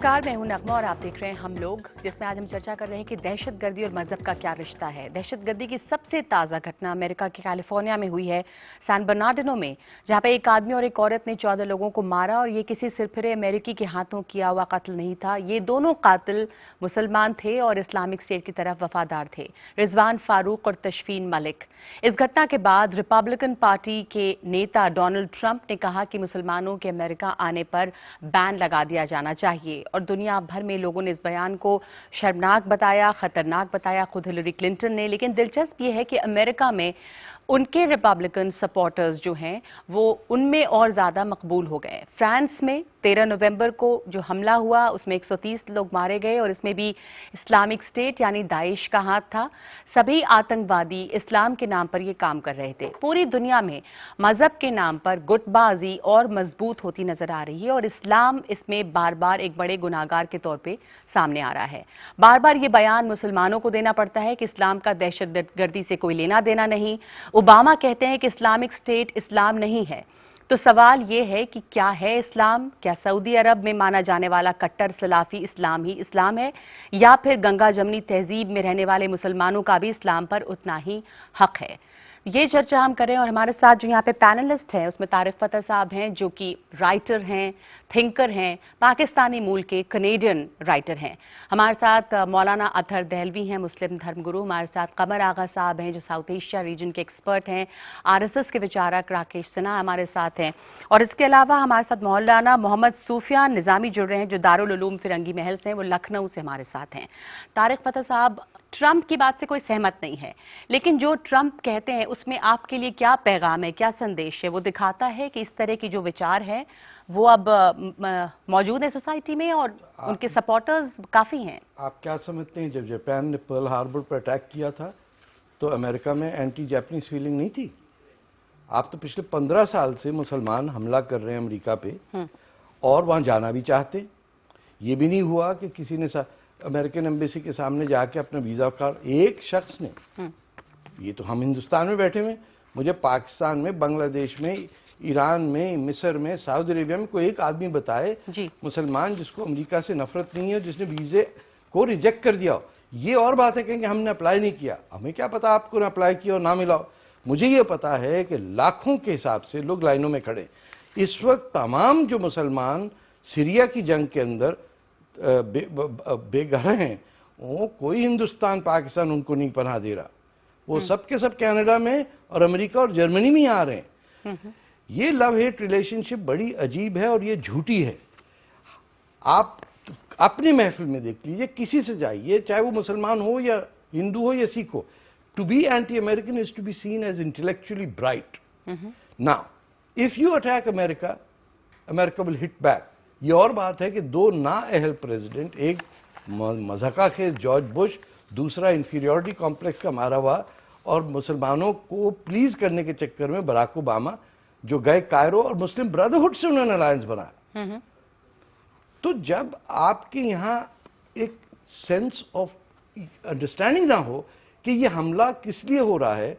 नमस्कार, मैं हूं नगमा और आप देख रहे हैं हम लोग, जिसमें आज हम चर्चा कर रहे हैं कि दहशतगर्दी और मजहब का क्या रिश्ता है। दहशतगर्दी की सबसे ताजा घटना अमेरिका के कैलिफोर्निया में हुई है, सैन बर्नार्डिनो में, जहां पे एक आदमी और एक औरत ने 14 लोगों को मारा और ये किसी सिरफिरे अमेरिकी के हाथों किया हुआ कत्ल नहीं था। ये दोनों कातिल मुसलमान थे और इस्लामिक स्टेट की तरफ वफादार थे, रिजवान फारूक और तशफीन मलिक। इस घटना के बाद रिपब्लिकन पार्टी के नेता डोनाल्ड ट्रंप ने कहा कि मुसलमानों के अमेरिका आने पर बैन लगा दिया जाना चाहिए और दुनिया भर में लोगों ने इस बयान को शर्मनाक बताया, खतरनाक बताया, खुद हिलरी क्लिंटन ने। लेकिन दिलचस्प यह है कि अमेरिका में उनके रिपब्लिकन सपोर्टर्स जो हैं वो उनमें और ज्यादा मकबूल हो गए। फ्रांस में 13 नवंबर को जो हमला हुआ उसमें 130 लोग मारे गए और इसमें भी इस्लामिक स्टेट यानी दाइश का हाथ था। सभी आतंकवादी इस्लाम के नाम पर ये काम कर रहे थे। पूरी दुनिया में मजहब के नाम पर गुटबाजी और मजबूत होती नजर आ रही है और इस्लाम इसमें बार बार एक बड़े गुनाहगार के तौर पे सामने आ रहा है। बार बार ये बयान मुसलमानों को देना पड़ता है कि इस्लाम का दहशतगर्दी से कोई लेना देना नहीं। ओबामा कहते हैं कि इस्लामिक स्टेट इस्लाम नहीं है। तो सवाल ये है कि क्या है इस्लाम? क्या सऊदी अरब में माना जाने वाला कट्टर सलाफी इस्लाम ही इस्लाम है, या फिर गंगा जमनी तहजीब में रहने वाले मुसलमानों का भी इस्लाम पर उतना ही हक है? ये चर्चा हम करें और हमारे साथ जो यहाँ पे पैनलिस्ट हैं उसमें तारिक फतह साहब हैं जो कि राइटर हैं, थिंकर हैं, पाकिस्तानी मूल के कनेडियन राइटर हैं। हमारे साथ मौलाना अतहर दहलवी हैं, मुस्लिम धर्मगुरु। हमारे साथ कमर आगा साहब हैं जो साउथ एशिया रीजन के एक्सपर्ट हैं। आरएसएस के विचारक राकेश सिन्हा हमारे साथ हैं और इसके अलावा हमारे साथ मौलाना मोहम्मद सूफियान निजामी जुड़ रहे हैं जो दारुल उलूम फिरंगी महल से हैं, वो लखनऊ से हमारे साथ हैं। तारिक फतह साहब, ट्रंप की बात से कोई सहमत नहीं है, लेकिन जो ट्रंप कहते हैं उसमें आपके लिए क्या पैगाम है, क्या संदेश है? वो दिखाता है कि इस तरह की जो विचार है वो अब मौजूद है सोसाइटी में और उनके सपोर्टर्स काफी हैं। आप क्या समझते हैं, जब जापान ने पर्ल हार्बर पर अटैक किया था तो अमेरिका में एंटी जापानीज फीलिंग नहीं थी? आप तो पिछले 15 साल से मुसलमान हमला कर रहे हैं अमेरिका पे और वहां जाना भी चाहते। ये भी नहीं हुआ कि किसी ने अमेरिकन एम्बेसी के सामने जाके अपना वीजा कार्ड, एक शख्स ने, ये तो हम हिंदुस्तान में बैठे हुए, मुझे पाकिस्तान में, बांग्लादेश में, ईरान में, मिस्र में, सऊदी अरेबिया में कोई एक आदमी बताए मुसलमान जिसको अमेरिका से नफरत नहीं है, जिसने वीजे को रिजेक्ट कर दिया हो। ये और बात है कहेंगे हमने अप्लाई नहीं किया। हमें क्या पता आपको अप्लाई किया और ना मिला। मुझे ये पता है कि लाखों के हिसाब से लोग लाइनों में खड़े। इस वक्त तमाम जो मुसलमान सीरिया की जंग के अंदर बेघर हैं, वो कोई हिंदुस्तान पाकिस्तान उनको नहीं पनाह दे रहा। वो सब के सब कनाडा में और अमेरिका और जर्मनी में आ रहे हैं। ये लव हेट रिलेशनशिप बड़ी अजीब है और ये झूठी है। आप अपनी महफिल में देख लीजिए, किसी से जाइए, चाहे वो मुसलमान हो या हिंदू हो या सिख हो, to be anti American is to be seen as intellectually bright. Now if you attack America, America will hit back. ये और बात है कि दो नाअहल प्रेसिडेंट, एक मज़ाक़ाखेज़ जॉर्ज बुश, दूसरा इंफीरियरिटी कॉम्प्लेक्स का मारा हुआ, और मुसलमानों को प्लीज करने के चक्कर में बराक ओबामा जो गए कायरो और मुस्लिम ब्रदरहुड से उन्होंने अलायंस बनाया। तो जब आपके यहां एक सेंस ऑफ अंडरस्टैंडिंग ना हो कि ये हमला किस लिए हो रहा है,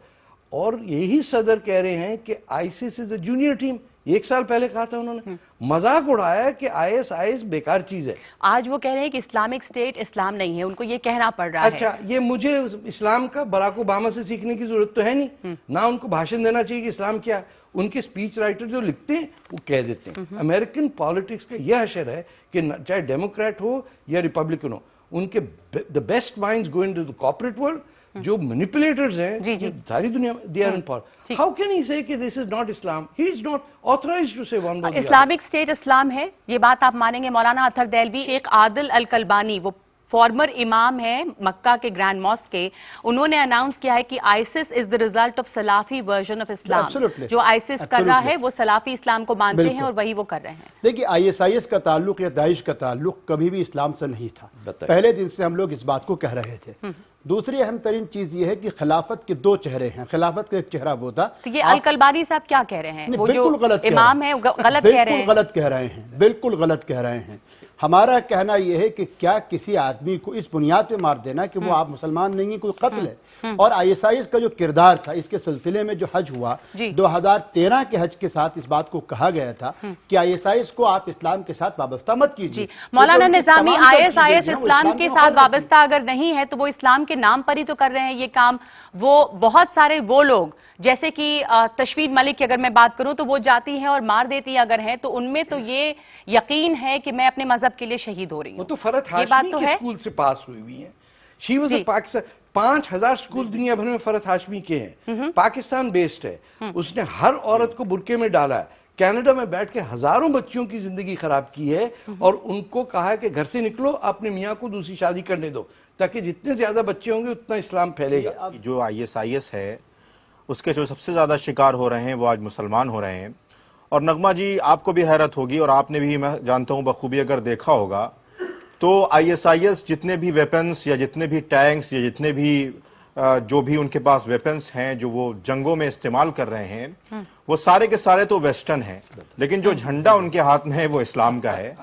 और यही सदर कह रहे हैं कि ISIS is a junior team. 1 साल पहले कहा था उन्होंने, मजाक उड़ाया कि आईएसआईएस बेकार चीज है। आज वो कह रहे हैं कि इस्लामिक स्टेट इस्लाम नहीं है, उनको ये कहना पड़ रहा है। अच्छा, ये मुझे इस्लाम का बराक ओबामा से सीखने की जरूरत तो है नहीं, ना उनको भाषण देना चाहिए कि इस्लाम क्या है। उनके स्पीच राइटर जो लिखते हैं वो कह देते हैं। अमेरिकन पॉलिटिक्स का यह असर है कि चाहे डेमोक्रेट हो या रिपब्लिकन हो, उनके the best minds go into the corporate world. जो मैनिपुलेटर्स हैं सारी दुनिया में, they are in power. How can he say कि this is not Islam? He is not authorized to say one word. Islamic State इस्लाम है, ये बात आप मानेंगे? मौलाना अतहर दहलवी, शेख आदिल अल कलबानी, वो फॉर्मर इमाम है मक्का के ग्रैंड मॉस्क के, उन्होंने अनाउंस किया है कि ISIS is the result of Salafi version of Islam. जो आईसिस कर रहा है वो सलाफी इस्लाम को मानते हैं और वही वो कर रहे हैं। देखिए, आईएसआईएस का ताल्लुक या दाइश का ताल्लुक कभी भी इस्लाम से नहीं था। पहले दिन से हम लोग इस बात को कह रहे थे। दूसरी अहम तरीन चीज ये है कि खिलाफत के दो चेहरे हैं। खिलाफत का एक चेहरा वो था। तो ये अल-कलबानी साहब क्या कह रहे हैं? वो बिल्कुल जो गलत इमाम है गलत कह रहे हैं। बिल्कुल गलत कह रहे हैं, बिल्कुल गलत कह रहे हैं। हमारा कहना यह है कि क्या किसी आदमी को इस बुनियाद पे मार देना कि वो आप मुसलमान नहीं है, कोई कत्ल है। और आईएसआईएस का जो किरदार था इसके सिलसिले में जो हज हुआ 2013 के हज के साथ इस बात को कहा गया था कि आईएसआईएस को आप इस्लाम के साथ वाबस्ता मत कीजिए। मौलाना निजामी, आईएसआईएस इस्लाम के साथ वाबस्ता अगर नहीं है तो वो इस्लाम के नाम पर ही तो कर रहे हैं ये काम। वो बहुत सारे वो लोग जैसे कि तशवीर मलिक की अगर मैं बात करूं तो वो जाती हैं और मार देती हैं अगर हैं तो उनमें तो ये यकीन है कि मैं अपने मजहब के लिए शहीद हो रही हूं। वो तो फरहत हाशमी के स्कूल से पास हुई हुई है। She was a Pakistan 5000 school दुनिया भर में फरहत हाशमी के हैं। पाकिस्तान बेस्ड है। उसने हर औरत को बुरके में डाला है। कनाडा में बैठ के हजारों बच्चियों की जिंदगी खराब की है और उनको कहा है कि घर से निकलो, अपने मियाँ को दूसरी शादी करने दो, ताकि जितने ज्यादा बच्चे होंगे उतना इस्लाम फैलेगा। जो आईएसआईएस है उसके जो सबसे ज्यादा शिकार हो रहे हैं वो आज मुसलमान हो रहे हैं। और नगमा जी, आपको भी हैरत होगी और आपने भी, मैं जानता हूं बखूबी अगर देखा होगा, तो आईएसआईएस जितने भी वेपन्स या जितने भी टैंक्स या जितने भी जो भी उनके पास वेपन्स हैं जो वो जंगों में इस्तेमाल कर रहे हैं वो सारे के सारे तो वेस्टर्न हैं, लेकिन जो झंडा उनके हाथ में है वो इस्लाम का है।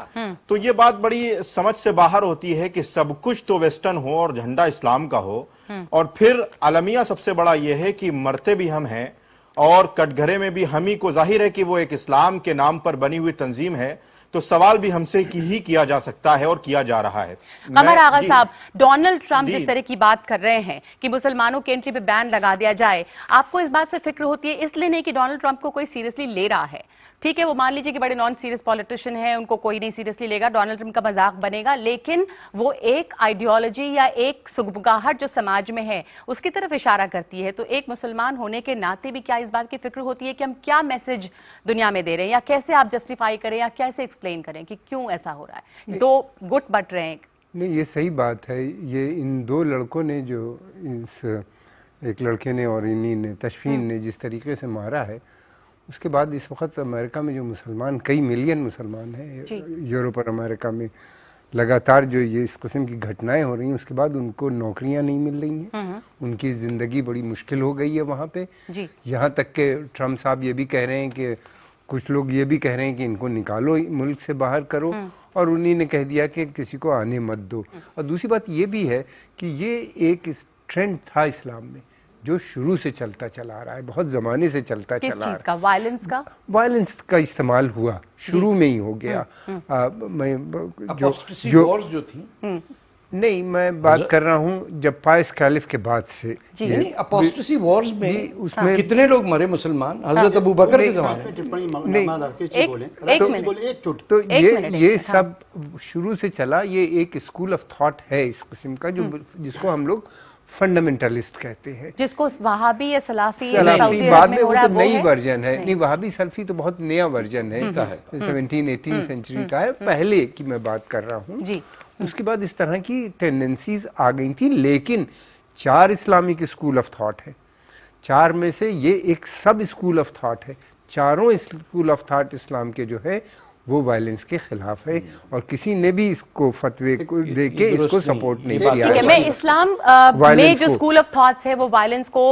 तो ये बात बड़ी समझ से बाहर होती है कि सब कुछ तो वेस्टर्न हो और झंडा इस्लाम का हो। और फिर अलमिया सबसे बड़ा ये है कि मरते भी हम हैं और कटघरे में भी हम ही को, जाहिर है कि वो एक इस्लाम के नाम पर बनी हुई तंजीम है, तो सवाल भी हमसे ही किया जा सकता है और किया जा रहा है। कमर आगा साहब, डोनाल्ड ट्रंप जिस तरह की बात कर रहे हैं कि मुसलमानों के एंट्री पे बैन लगा दिया जाए, आपको इस बात से फिक्र होती है? इसलिए नहीं कि डोनाल्ड ट्रंप को कोई सीरियसली ले रहा है, ठीक है, वो मान लीजिए कि बड़े नॉन सीरियस पॉलिटिशियन है, उनको कोई नहीं सीरियसली लेगा, डोनाल्ड ट्रंप का मजाक बनेगा, लेकिन वो एक आइडियोलॉजी या एक सुगबुगाहट जो समाज में है उसकी तरफ इशारा करती है। तो एक मुसलमान होने के नाते भी क्या इस बात की फिक्र होती है कि हम क्या मैसेज दुनिया में दे रहे हैं, या कैसे आप जस्टिफाई करें या कैसे एक्सप्लेन करें कि क्यों ऐसा हो रहा है? दो गुट बट रहे हैं। नहीं, ये सही बात है। ये इन दो लड़कों ने जो एक लड़के ने और इन्हीं ने, तशफीन ने, जिस तरीके से मारा है, उसके बाद इस वक्त अमेरिका में जो मुसलमान, कई मिलियन मुसलमान हैं यूरोप और अमेरिका में, लगातार जो ये इस किस्म की घटनाएं हो रही हैं, उसके बाद उनको नौकरियां नहीं मिल रही हैं, उनकी जिंदगी बड़ी मुश्किल हो गई है वहाँ पे। यहाँ तक के ट्रम्प साहब ये भी कह रहे हैं कि कुछ लोग ये भी कह रहे हैं कि इनको निकालो, मुल्क से बाहर करो, और उन्हीं ने कह दिया कि किसी को आने मत दो। और दूसरी बात ये भी है कि ये एक ट्रेंड था इस्लाम में जो शुरू से चलता चला रहा है, बहुत जमाने से चलता चला रहा है। किस चीज का? वायलेंस का इस्तेमाल हुआ, शुरू में ही हो गया। जो थी, नहीं, मैं बात कर रहा हूँ जब पायस कैलिफ के बाद से। अपोस्टेसी वॉर्स में उसमें कितने लोग मरे मुसलमान हजरत अबू बकर के ज़माने में। तो ये सब शुरू से चला। ये एक स्कूल ऑफ थॉट है इस किस्म का, जो जिसको हम लोग फंडामेंटलिस्ट कहते हैं, जिसको वहाबी या सलाफी बाद में वो तो नई वर्जन है। नहीं, वहाबी सल्फी तो बहुत नया वर्जन है, 17-18 सेंचुरी का है, पहले की मैं बात कर रहा हूँ। उसके बाद इस तरह की टेंडेंसीज आ गई थी, लेकिन 4 इस्लामिक स्कूल ऑफ थॉट है, 4 में से ये एक सब स्कूल ऑफ थॉट है। चारों स्कूल ऑफ थॉट इस्लाम के जो है वो वायलेंस के खिलाफ है, और किसी ने भी इसको फतवे को देके इसको सपोर्ट नहीं किया। मैं इस्लाम में जो स्कूल ऑफ थॉट्स है वो वायलेंस को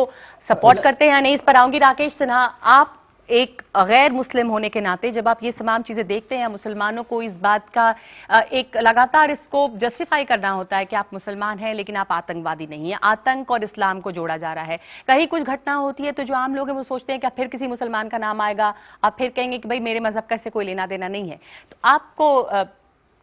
सपोर्ट करते हैं या नहीं, इस पर आऊंगी। राकेश सिन्हा, आप एक गैर मुस्लिम होने के नाते जब आप ये तमाम चीजें देखते हैं, मुसलमानों को इस बात का एक लगातार इसको जस्टिफाई करना होता है कि आप मुसलमान हैं लेकिन आप आतंकवादी नहीं हैं, आतंक और इस्लाम को जोड़ा जा रहा है। कहीं कुछ घटना होती है तो जो आम लोग हैं वो सोचते हैं कि फिर किसी मुसलमान का नाम आएगा, आप फिर कहेंगे कि भाई मेरे मजहब का इससे कोई लेना देना नहीं है। तो आपको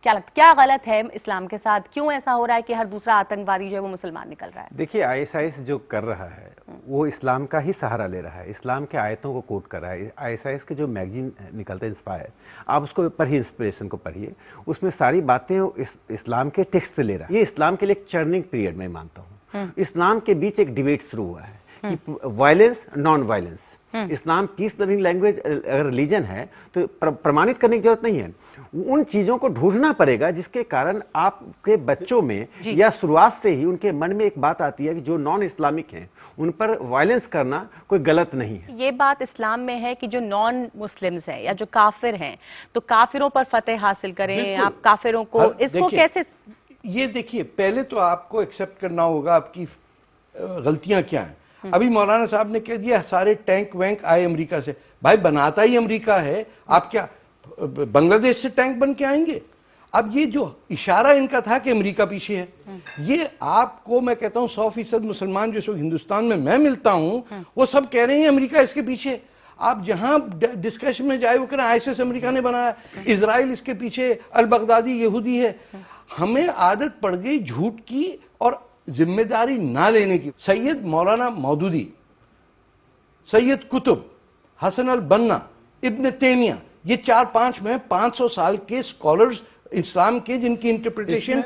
क्या लगता, क्या गलत है इस्लाम के साथ? क्यों ऐसा हो रहा है कि हर दूसरा आतंकवादी जो है वो मुसलमान निकल रहा है? देखिए, आईएसआईएस जो कर रहा है वो इस्लाम का ही सहारा ले रहा है, इस्लाम के आयतों को कोट कर रहा है। आईएसआईएस के जो मैगजीन निकलते हैं इंस्पायर, आप उसको पढ़िए, इंस्पिरेशन को पढ़िए, उसमें सारी बातें इस्लाम के टेक्स्ट से ले रहा है। ये इस्लाम के लिए एक टर्निंग पीरियड मैं मानता हूँ। इस्लाम के बीच एक डिबेट शुरू हुआ है कि वायलेंस, नॉन वायलेंस। इस्लाम पीस लविंग लैंग्वेज अगर रिलीजन है तो प्रमाणित करने की जरूरत नहीं है, उन चीजों को ढूंढना पड़ेगा जिसके कारण आपके बच्चों में या शुरुआत से ही उनके मन में एक बात आती है कि जो नॉन इस्लामिक हैं उन पर वायलेंस करना कोई गलत नहीं है। ये बात इस्लाम में है कि जो नॉन मुस्लिम्स हैं या जो काफिर हैं तो काफिरों पर फतेह हासिल करें, आप काफिरों को, इसको कैसे یہ دیکھیے پہلے تو آپ کو ایکسپٹ کرنا ہوگا آپ کی غلطیاں کیا ہیں. ابھی مولانا صاحب نے کہہ دیا سارے ٹینک وینک آئے امریکہ سے. بھائی بناتا ہی امریکہ ہے, آپ کیا بنگلہ دیش سے ٹینک بن کے آئیں گے؟ اب یہ جو اشارہ ان کا تھا کہ امریکہ پیچھے ہے, یہ آپ کو میں کہتا ہوں 100% مسلمان جو ہندوستان میں ملتا ہوں وہ سب کہہ رہے ہیں امریکہ اس کے پیچھے. آپ جہاں ڈسکشن میں جائے وہ کہہ رہے ہیں آئیسس امریکہ نے بنایا, اسرائیل اس کے پیچھے, البغدادی یہودی ہے. ہمیں عادت پڑ گئی جھوٹ کی اور ذمہ داری نہ لینے کی. سید مولانا مودودی, سید قطب, حسن البنا, ابن تیمیہ, یہ 4-5 میں 500 سال کے اسکالرز اسلام کے جن کی انٹرپریٹیشن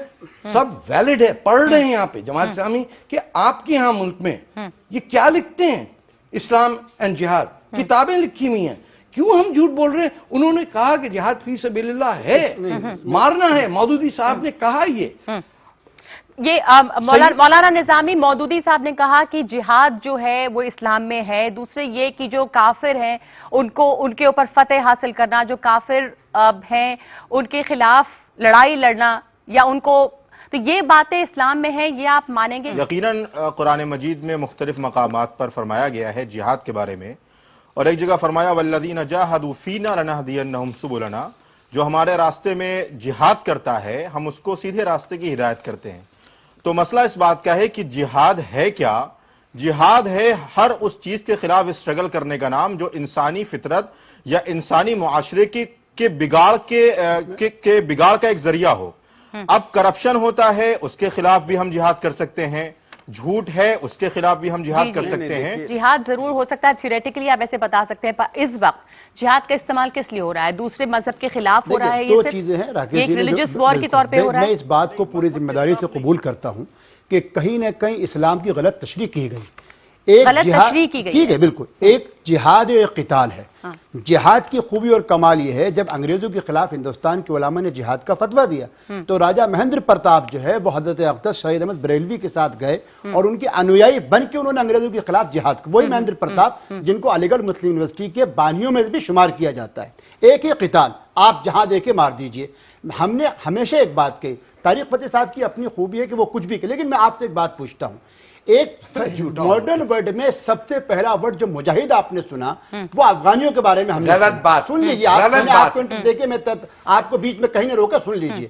سب ویلڈ ہے, پڑھ رہے ہیں یہاں پہ جماعت اسلامی کہ آپ کے یہاں ملک میں یہ کیا لکھتے ہیں, اسلام اینڈ جہاد کتابیں لکھی ہوئی ہیں. کیوں ہم جھوٹ بول رہے ہیں؟ انہوں نے کہا کہ جہاد فی سبیل اللہ ہے, مارنا ہے. مودودی صاحب نے کہا یہ مولانا نظامی مودودی صاحب نے کہا کہ جہاد جو ہے وہ اسلام میں ہے. دوسرے یہ کہ جو کافر ہیں ان کے اوپر فتح حاصل کرنا, جو کافر ہیں ان کے خلاف لڑائی لڑنا یا ان کو, تو یہ باتیں اسلام میں ہیں, یہ آپ مانیں گے؟ یقیناً قرآن مجید میں مختلف مقامات پر فرمایا گیا ہے جہاد کے بارے میں, اور ایک جگہ فرمایا والذین جاہدوا فینا لنہدینہم سبلنا, جو ہمارے راستے میں جہاد کرتا ہے ہم اس کو سیدھے راستے کی ہدایت کرتے ہیں. تو مسئلہ اس بات کا ہے کہ جہاد ہے کیا؟ جہاد ہے ہر اس چیز کے خلاف اسٹرگل کرنے کا نام جو انسانی فطرت یا انسانی معاشرے کے بگاڑ کا ایک ذریعہ ہو. اب کرپشن ہوتا ہے اس کے خلاف بھی ہم جہاد کر سکتے ہیں, جھوٹ ہے اس کے خلاف بھی ہم جہاد کر سکتے ہیں. جہاد ضرور ہو سکتا ہے, تھیوریٹیکلی آپ ایسے بتا سکتے ہیں, پر اس وقت جہاد کا استعمال کس لیے ہو رہا ہے؟ دوسرے مذہب کے خلاف ہو رہا ہے؟ دو چیزیں ہیں راکیش جی, ریلیجس وار کے طور پہ ہو رہا ہے. میں اس بات کو پوری ذمہ داری سے قبول کرتا ہوں کہ کہیں نہ کہیں اسلام کی غلط تشریح کی گئی. غلط تشریح کی گئی ٹھیک ہے, بالکل. ایک جہاد اور ایک قتال ہے. جہاد کی خوبی اور کمال یہ ہے جب انگریزوں کے خلاف ہندوستان کے علماء نے جہاد کا فتویٰ دیا تو راجہ مہندر پرتاپ جو ہے وہ حضرت اقدس شہید احمد بریلوی کے ساتھ گئے اور ان کے انویائی بن کے انہوں نے انگریزوں کے خلاف جہاد کیا. وہی مہندر پرتاپ جن کو علی گڑھ مسلم یونیورسٹی کے بانیوں میں بھی شمار کیا جاتا ہے. ایک ہی قتال, آپ جہاں دے کے مار دیجئے. ہم نے ہمیشہ ایک بات کہی, طارق فتح صاحب کی اپنی خوبی ہے کہ وہ کچھ بھی کہ, لیکن میں آپ سے ایک بات پوچھتا ہوں, ایک ماڈرن ورلڈ میں سب سے پہلا ورڈ جو مجاہد آپ نے سنا وہ افغانیوں کے بارے میں ہم نے سن لیجیے. آپ کو دیکھیے, میں آپ کو بیچ میں کہیں نہ روکا, سن لیجیے.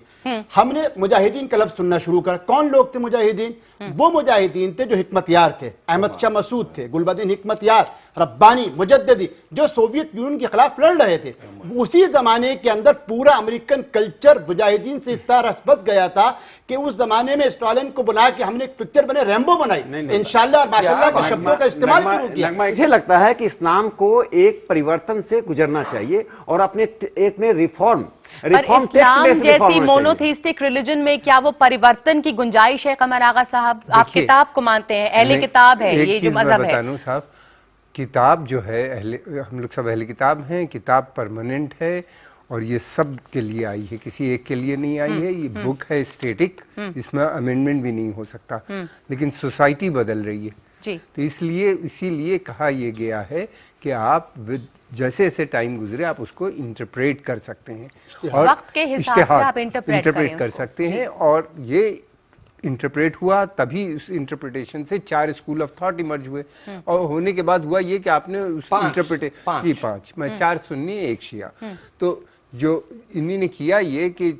ہم نے مجاہدین کا لفظ سننا شروع کر. کون لوگ تھے مجاہدین؟ وہ مجاہدین تھے جو حکمت یار تھے, احمد شاہ مسعود تھے, گلبدین حکمت یار, ربانی, مجددی, جو سوویت یونین کے خلاف لڑ رہے تھے. اسی زمانے کے اندر پورا امریکن کلچر مجاہدین سے اس طرح رسبت گیا تھا کہ اس زمانے میں اسٹالن کو بنا کے ہم نے ایک پکچر بنے ریمبو بنائی, انشاءاللہ اور ماشاءاللہ کے شبدوں کا استعمال شروع کیا. مجھے لگتا ہے کہ اسلام کو ایک پریورتن سے گزرنا چاہیے اور اپنے ایک میں ریفارم اسلام جیسی مونوتھیسٹک ریلیجن میں کیا وہ پریورتن کی گنجائش ہے؟ قمر آغا صاحب, آپ کتاب کو مانتے ہیں, اہل کتاب ہے یہ جو مذہب ہے. صاحب کتاب جو ہے ہم لوگ سب اہل کتاب ہیں, کتاب پرماننٹ ہے اور یہ سب کے لیے آئی ہے, کسی ایک کے لیے نہیں آئی ہے. یہ بک ہے اسٹیٹک, اس میں امینڈمنٹ بھی نہیں ہو سکتا, لیکن سوسائٹی بدل رہی ہے. تو اسی لیے کہا یہ گیا ہے کہ آپ جیسے جیسے ٹائم گزرے آپ اس کو انٹرپریٹ کر سکتے ہیں اور وقت کے حساب سے آپ انٹرپریٹ کر سکتے ہیں. اور یہ انٹرپریٹ ہوا تبھی اس انٹرپریٹیشن سے 4 اسکول آف تھاٹ ایمرج ہوئے, اور ہونے کے بعد ہوا یہ کہ آپ نے اس انٹرپریٹیشن 5 میں 4 سنی 1 شیعہ. تو جو انہی نے کیا یہ کہ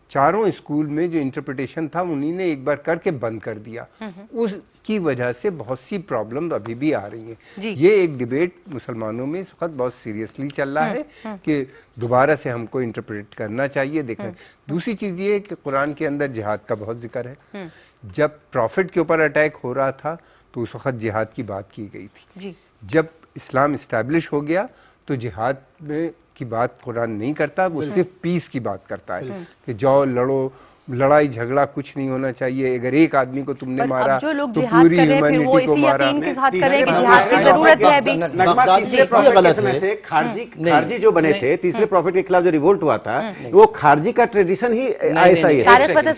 چاروں اسکول میں جو انٹرپریٹیشن تھا انہی نے ایک بار کر کے بند کر دیا. اس کی وجہ سے بہت سی پرابلم ابھی بھی آ رہی ہیں. یہ ایک ڈیبیٹ مسلمانوں میں اس وقت بہت سیریسلی چل رہا ہے کہ دوبارہ سے ہم کو انٹرپریٹ کرنا چاہیے. دیکھیں دوسری چیز یہ ہے کہ قرآن کے اندر جہاد کا بہت ذکر ہے. جب پروفٹ کے اوپر اٹیک ہو رہا تھا تو اس وقت جہاد کی بات کی گئی تھی. جب اسلام اسٹیبلش ہو گیا تو جہاد میں کی بات قرآن نہیں کرتا, وہ صرف پیس کی بات کرتا ہے کہ جاؤ لڑو, لڑائی جھگڑا کچھ نہیں ہونا چاہیے. اگر ایک آدمی کو تم نے مارا تو پوری ہیومینٹی کو مارا. خارجی جو بنے تھے تیسرے پروفٹ کے خلاف جو ریولٹ ہوا تھا وہ خارجی کا ٹریڈیشن ہی ایسا ہی ہے,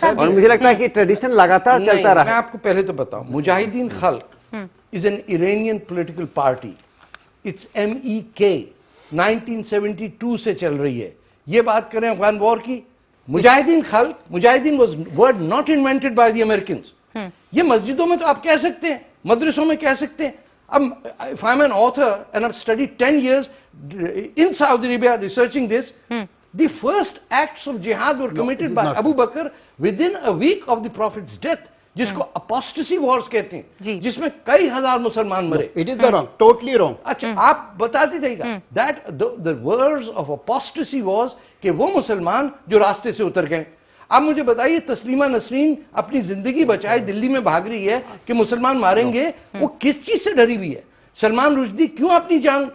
اور مجھے لگتا ہے کہ ٹریڈیشن لگاتار چلتا رہا. میں آپ کو پہلے تو بتاؤں, مجاہدین خلق is an Iranian political party. It's MEK 1972 سے چل رہی ہے. یہ بات کریں افغان وار کی, Mujahideen खल्क, Mujahideen was word not invented by the Americans. ये मस्जिदों में तो आप कह सकते हैं, मदरसों में कह सकते हैं. अब if I'm an author and I've studied 10 years in Saudi Arabia researching this, the first acts of jihad were committed by Abu Bakr within a week of the Prophet's death, जिसको apostasy wars कहते हैं, जिसमें कई हजार मुसलमान मरे. It is the wrong, totally wrong. अच्छा, आप बताते जाइएगा that the wars of apostasy was कि वो मुसलमान जो रास्ते से उतर गए. आप मुझे बताइए, तस्लीमा नसरीन अपनी जिंदगी बचाए दिल्ली में भाग रही है कि मुसलमान मारेंगे, वो किस चीज से डरी हुई है? सलमान रुश्दी क्यों अपनी जान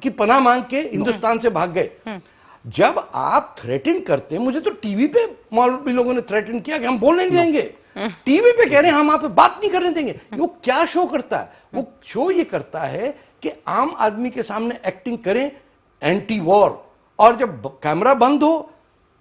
की पनाह मांग के हिंदुस्तान से भाग गए? जब आप थ्रेटन करते हैं, मुझे तो टीवी पे मौलवी लोगों ने थ्रेटन किया कि हम बोलने नहीं देंगे, टीवी पे कह रहे हैं हम आप पे बात नहीं करने देंगे. वो क्या शो करता है? वो शो ये करता है कि आम आदमी के सामने एक्टिंग करें एंटी वॉर, और जब कैमरा बंद हो,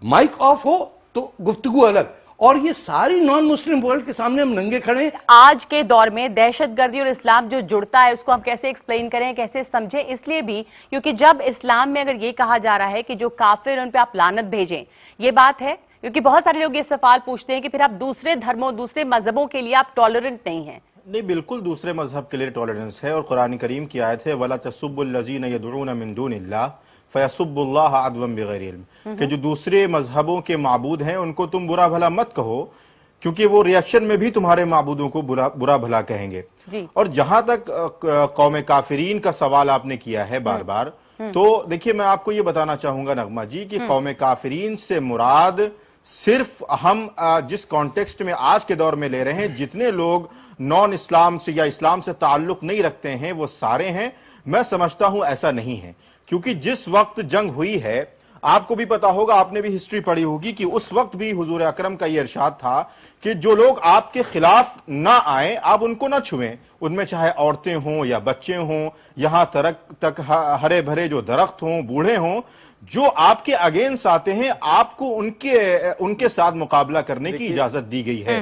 माइक ऑफ हो, तो गुफ्तगू अलग. और ये सारी नॉन मुस्लिम वर्ल्ड के सामने हम नंगे खड़े हैं. आज के दौर में दहशतगर्दी और इस्लाम जो जुड़ता है, उसको हम कैसे एक्सप्लेन करें, कैसे समझें? इसलिए भी क्योंकि जब इस्लाम में अगर ये कहा जा रहा है कि जो काफिर उन पे आप लानत भेजें, ये बात है, क्योंकि बहुत सारे लोग ये सवाल पूछते हैं कि फिर आप दूसरे धर्मों, दूसरे मजहबों के लिए आप टॉलरेंट नहीं हैं. नहीं, बिल्कुल दूसरे मजहब के लिए टॉलरेंस है, और कुरान करीम की आयत है वला तसुब्बुल्लज़ीन यदऊन मिन दूनिल्लाह फयसुब्बुल्लाह अदवन बिगैर इल्म, कि जो दूसरे मजहबों के माबूद हैं उनको तुम बुरा भला मत कहो, क्योंकि वो रिएक्शन में भी तुम्हारे माबूदों को बुरा भला कहेंगे. और जहां तक कौम काफिरीन का सवाल आपने किया है बार बार, तो देखिए मैं आपको ये बताना चाहूंगा नगमा जी कि कौम काफिरीन से मुराद सिर्फ हम जिस कॉन्टेक्स्ट में आज के दौर में ले रहे हैं, जितने लोग नॉन इस्लाम से या इस्लाम से ताल्लुक नहीं रखते हैं वो सारे हैं. मैं समझता हूं ऐसा नहीं है, क्योंकि जिस वक्त जंग हुई है, आपको भी पता होगा, आपने भी हिस्ट्री पढ़ी होगी कि उस वक्त भी हुजूर अकरम का ये इरशाद था कि जो लोग आपके खिलाफ ना आए आप उनको ना छुएं, उनमें चाहे औरतें हों या बच्चे हों, यहां तक हरे भरे जो दरख्त हों, बूढ़े हों, जो आपके अगेंस्ट आते हैं आपको उनके साथ मुकाबला करने की इजाजत दी गई है.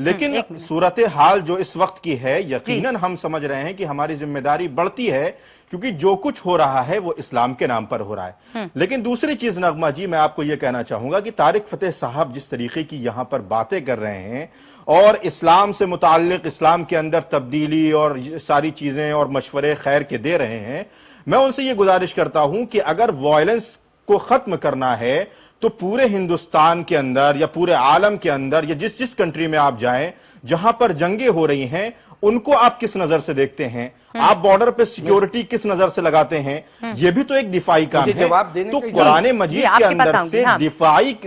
लेकिन सूरत हाल जो इस वक्त की है, यकीनन हम समझ रहे हैं कि हमारी जिम्मेदारी बढ़ती है, क्योंकि जो कुछ हो रहा है वो इस्लाम के नाम पर हो रहा है. लेकिन दूसरी चीज नगमा जी, मैं आपको यह कहना चाहूंगा कि तारिक फतेह साहब जिस तरीके की यहां पर बातें कर रहे हैं और इस्लाम से मुताल्लिक, इस्लाम के अंदर तब्दीली और सारी चीजें और मशवरे खैर के दे रहे हैं, मैं उनसे ये गुजारिश करता हूं कि अगर वायलेंस को खत्म करना है तो पूरे हिंदुस्तान के अंदर या पूरे आलम के अंदर या जिस जिस कंट्री में आप जाएं जहां पर जंगें हो रही हैं, उनको आप किस नजर से देखते हैं? आप बॉर्डर पे सिक्योरिटी किस नजर से लगाते हैं? ये भी तो एक दिफाई काम है. तो कुरान मजीद के अंदर से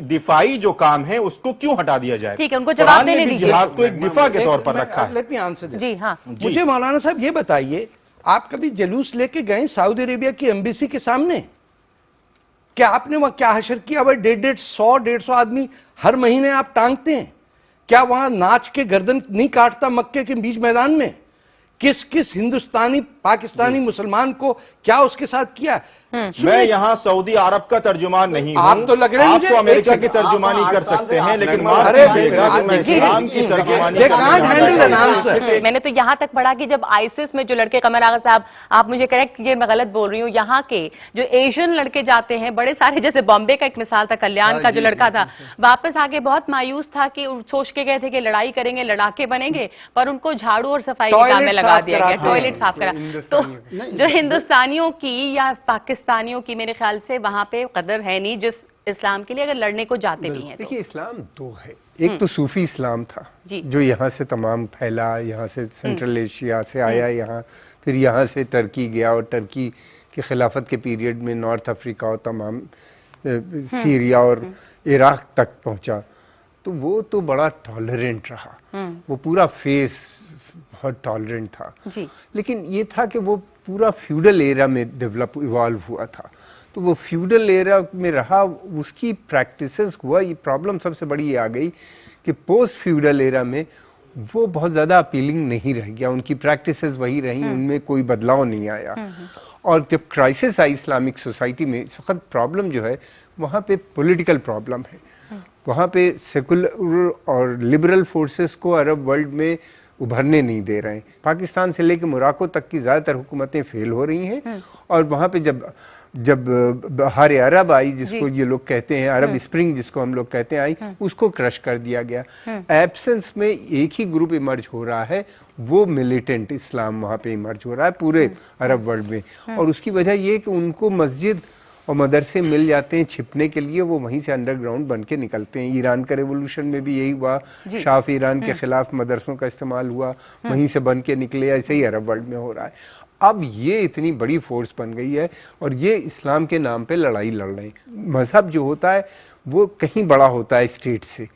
दिफाई जो काम है उसको क्यों हटा दिया जाए? ठीक है, उनको जवाब देने दीजिए. जिहाद को एक दिफा के तौर पर रखा है. Let me answer. जी हाँ, मुझे मौलाना साहब ये बताइए, आप कभी जुलूस लेके गए सऊदी अरेबिया की एम्बेसी के सामने? क्या आपने वहां क्या हशर किया? भाई 150 आदमी हर महीने आप टांगते हैं. क्या वहां नाच के गर्दन नहीं काटता मक्के के बीच मैदान में? किस किस हिंदुस्तानी पाकिस्तानी मुसलमान को क्या उसके साथ किया? मैं यहाँ सऊदी अरब का तर्जुमान नहीं हूँ. आप तो लग रहे हैं मुझे, आप तो अमेरिका की तर्जुमानी कर सकते हैं, लेकिन मैं इस्लाम की तर्जुमानी. मैंने तो यहाँ तक पढ़ा कि जब आईसिस में जो लड़के, कमर आगा साहब आप मुझे करेक्ट कीजिए मैं गलत बोल रही हूँ, यहाँ के जो एशियन लड़के जाते हैं बड़े सारे, जैसे बॉम्बे का एक मिसाल था, कल्याण का जो लड़का था, वापस आके बहुत मायूस था कि सोच के गए थे कि लड़ाई करेंगे, लड़ाके बनेंगे, पर उनको झाड़ू और सफाई के काम में लगा दिया गया, टॉयलेट साफ करा. तो जो हिंदुस्तानियों की या पाकिस्तानियों की मेरे ख्याल से वहां पे कदर है नहीं, जिस इस्लाम के लिए अगर लड़ने को जाते भी हैं. देखिए, इस्लाम दो है. एक तो सूफी इस्लाम था जो यहाँ से तमाम फैला, यहाँ से सेंट्रल एशिया से आया, यहाँ फिर यहाँ से टर्की गया और टर्की के खिलाफत के पीरियड में नॉर्थ अफ्रीका और तमाम सीरिया और इराक तक पहुंचा. तो वो तो बड़ा टॉलरेंट रहा, वो पूरा फेस बहुत टॉलरेंट था. लेकिन ये था कि वो पूरा फ्यूडल एरा में इवॉल्व हुआ था, तो वो फ्यूडल एरा में रहा, उसकी प्रैक्टिसेस हुआ. ये प्रॉब्लम सबसे बड़ी ये आ गई कि पोस्ट फ्यूडल एरा में वो बहुत ज्यादा अपीलिंग नहीं रह गया, उनकी प्रैक्टिसेस वही रही, उनमें कोई बदलाव नहीं आया. और जब क्राइसिस आई इस्लामिक सोसाइटी में, इस वक्त प्रॉब्लम जो है वहाँ पे पॉलिटिकल प्रॉब्लम है. वहाँ पे सेकुलर और लिबरल फोर्सेस को अरब वर्ल्ड में उभरने नहीं दे रहे हैं। पाकिस्तान से लेकर मोराको तक की ज़्यादातर हुकूमतें फेल हो रही हैं और वहाँ पे जब बहार अरब आई, जिसको ये लोग कहते हैं अरब स्प्रिंग जिसको हम लोग कहते हैं, आई, उसको क्रश कर दिया गया। एब्सेंस में एक ही ग्रुप इमर्ज हो रहा है, वो मिलिटेंट इस्लाम वहाँ पे इमर्ज हो रहा है पूरे अरब वर्ल्ड में। और उसकी वजह ये कि उनको मस्जिद और मदरसे मिल जाते हैं छिपने के लिए, वो वहीं से अंडरग्राउंड बन के निकलते हैं। ईरान का रेवोल्यूशन में भी यही हुआ, शाह ईरान के खिलाफ मदरसों का इस्तेमाल हुआ, वहीं से बन के निकले। ऐसे ही अरब वर्ल्ड में हो रहा है। अब ये इतनी बड़ी फोर्स बन गई है और ये इस्लाम के नाम पे लड़ाई लड़ रहे हैं। मजहब जो होता है वो कहीं बड़ा होता है स्टेट से,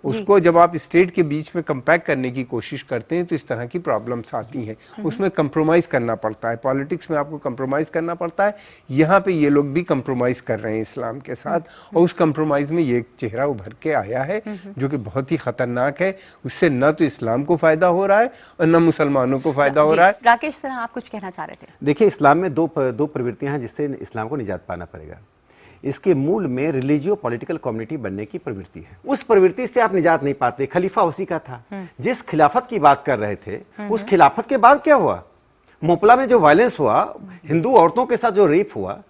उसको जब आप स्टेट के बीच में कंपैक्ट करने की कोशिश करते हैं तो इस तरह की प्रॉब्लम्स आती हैं। उसमें कंप्रोमाइज करना पड़ता है, पॉलिटिक्स में आपको कंप्रोमाइज करना पड़ता है। यहाँ पे ये लोग भी कंप्रोमाइज कर रहे हैं इस्लाम के साथ, और उस कंप्रोमाइज में ये एक चेहरा उभर के आया है जो कि बहुत ही खतरनाक है। उससे न तो इस्लाम को फायदा हो रहा है और न मुसलमानों को फायदा हो रहा है। राकेश सर, आप कुछ कहना चाह रहे थे? देखिए, इस्लाम में दो प्रवृत्तियां हैं जिससे इस्लाम को निजात पाना पड़ेगा। इसके मूल में रिलीजियो पॉलिटिकल कम्युनिटी बनने की प्रवृत्ति है। उस प्रवृत्ति से आप निजात नहीं पाते। खलीफा उसी का था। जिस खिलाफत की बात कर रहे थे, उस खिलाफत के बाद क्या हुआ? मोपला में जो वायलेंस हुआ, हिंदू औरतों के साथ जो रेप हुआ,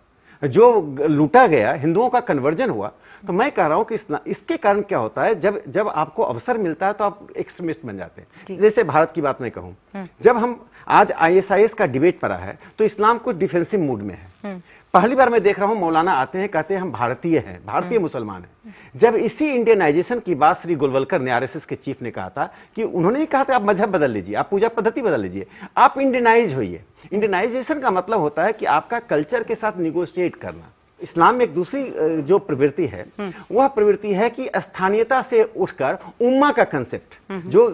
जो लूटा गया, हिंदुओं का कन्वर्जन हुआ, तो मैं कह रहा हूं कि इसके कारण क्या होता है, जब आपको अवसर मिलता है तो आप एक्सट्रीमिस्ट बन जाते हैं। जैसे भारत की बात मैं कहूं, जब हम आज ISIS का डिबेट पड़ा है तो इस्लाम कुछ डिफेंसिव मूड में है। पहली बार मैं देख रहा हूं मौलाना आते हैं, कहते हैं हम भारतीय हैं, भारतीय मुसलमान हैं। जब इसी इंडियनाइजेशन की बात श्री गोलवलकर ने, RSS के चीफ ने कहा था कि उन्होंने ही कहा था आप मजहब बदल लीजिए, आप पूजा पद्धति बदल लीजिए, आप इंडियनाइज होइए। इंडियनाइजेशन का मतलब होता है कि आपका कल्चर के साथ निगोशिएट करना। इस्लाम में एक दूसरी जो प्रवृत्ति है, वह प्रवृत्ति है कि स्थानीयता से उठकर उम्मा का कंसेप्ट, जो